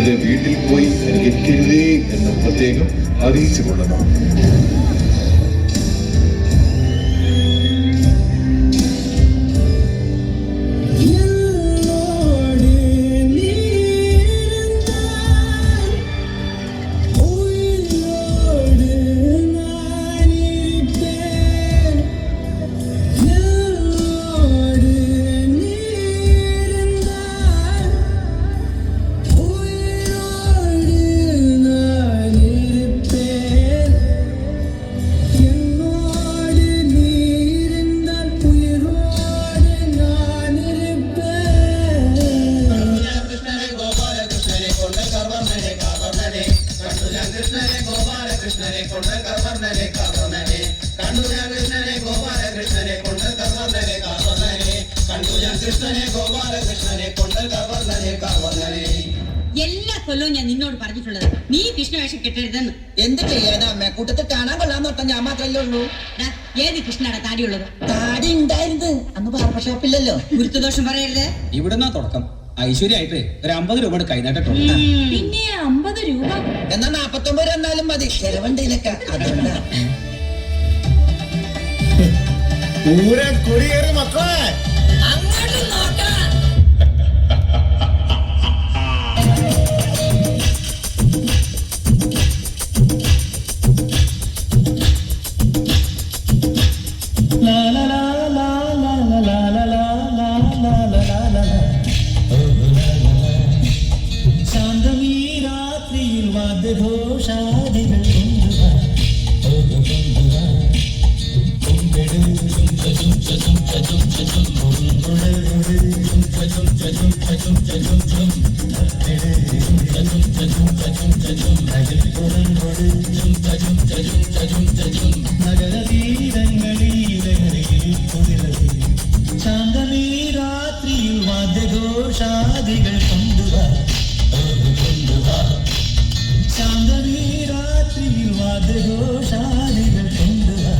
ഇത് വീട്ടിൽ പോയി അനുകരിക്കരുതേ എന്ന് പ്രത്യേകം അറിയിച്ചു കൊള്ളണം. എല്ലാ കൊല്ലവും ഞാൻ നിന്നോട് പറഞ്ഞിട്ടുള്ളത് നീ കൃഷ്ണവേഷം കെട്ടരുതെന്ന്. എന്ത് ചെയ്യാനാ അമ്മ? കൂട്ടത്തിൽ കാണാൻ കൊള്ളാന്ന് പറഞ്ഞ ഞാൻ മാത്രല്ലേ ഉള്ളൂ. ഏത് കൃഷ്ണയുടെ താടിയുള്ളത്? താടി ഉണ്ടായിരുന്നു, അന്ന് ബാർബർ ഷോപ്പില്ലല്ലോ. ഗുരുത്വദോഷം പറയരുത്. ഇവിടുന്നാ തുടക്കം. ഐശ്വര്യായിട്ട് ഒരു 50 രൂപയുടെ കൈനീട്ടിട്ടുണ്ട്. പിന്നെ 50 രൂപ എന്നാ 49 എന്നാലും മതി, ചെലവണ്ടിയിലൊക്കെ. അതുകൊണ്ടാ കൊടിയേറി മക്കളെ അങ്ങോട്ട് നോക്കാം. ശാന്തമീ രാത്രിയിൽ വാദ്യഘോഷാദികൾ ശാന്തമീ രാത്രിയിൽ വാദ്യഘോഷാദികൾ കൊണ്ടുവാ. ശാന്തമീ രാത്രിയിൽ വാദ്യഘോഷാദികൾ കൊണ്ടുവാ.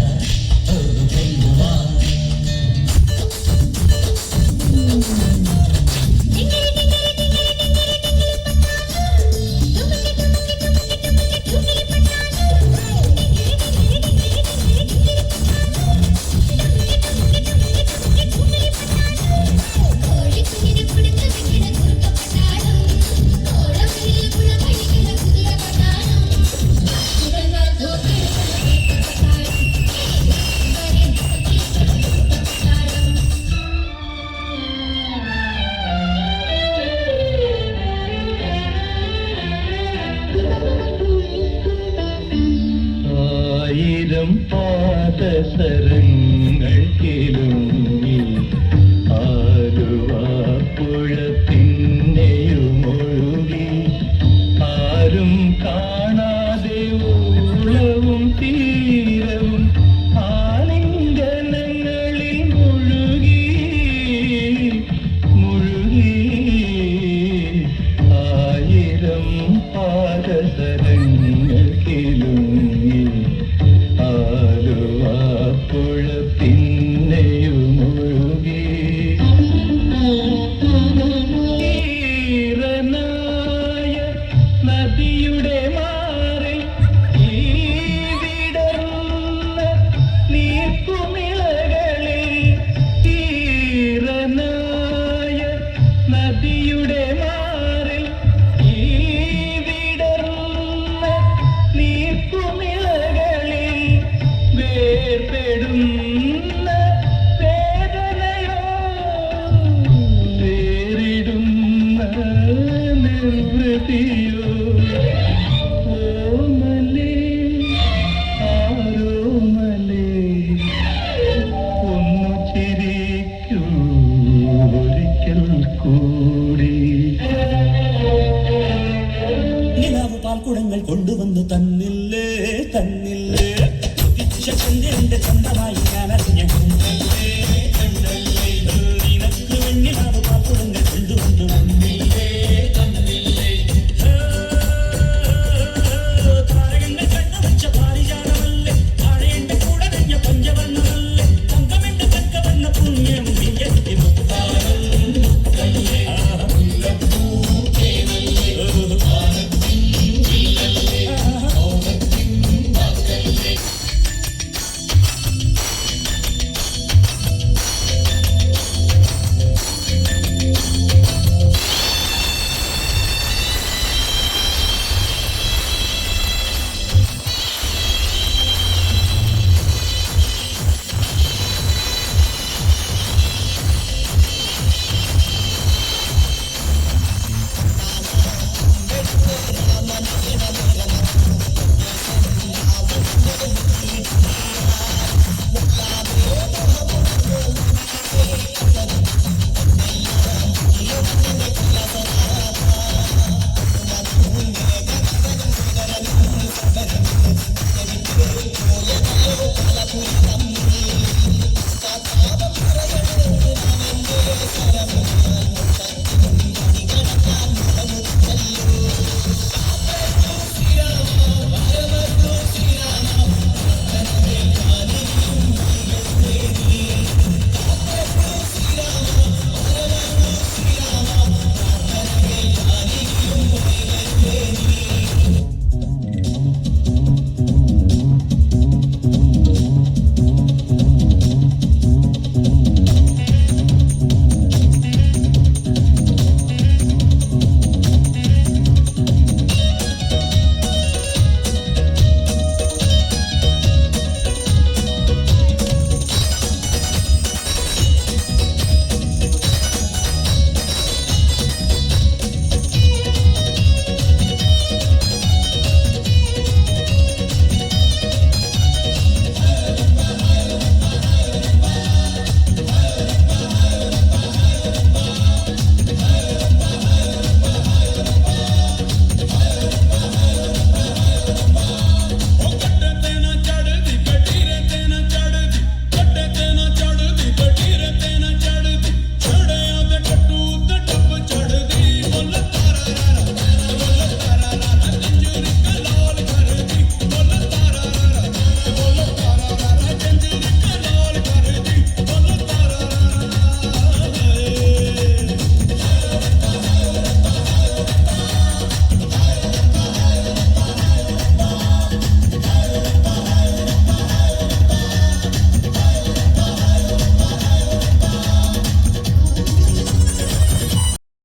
ആയിരം പാദസരങ്ങൾ കിലുങ്ങി ആലുവാപ്പുഴ പിന്നെയുമൊഴുകി ആരും കാണാതെ ഊളവും തീരവും ആലിംഗനങ്ങളിൽ മുഴുകി മുഴുകി. ആയിരം പാദസരങ്ങൾ കിലുങ്ങി ആലുവാപ്പുഴ പിന്നെയുമൊഴുകി. ഈറനായ നദിയുടെ മാറിൽ ഈ വിടർന്ന നീർക്കുമിളകളിൽ ഈറനായ നദിയുടെ മാറിൽ ഈ വിടർന്ന നീർക്കുമിളകളിൽ വേർപെടുന്ന വേദനയോ വേറിടുന്ന നിർവൃതിയോ. ഓമലേ ആരോമലേ ഒന്നു ചിരിക്കൂ ഒരിക്കൽ കൂടി. നിലാവ് പാൽക്കുടങ്ങൾ കൊണ്ടുവന്നു തന്നില്ലേ തന്നില്ലേ ചന്ദ്രന്റെ ചന്തമായി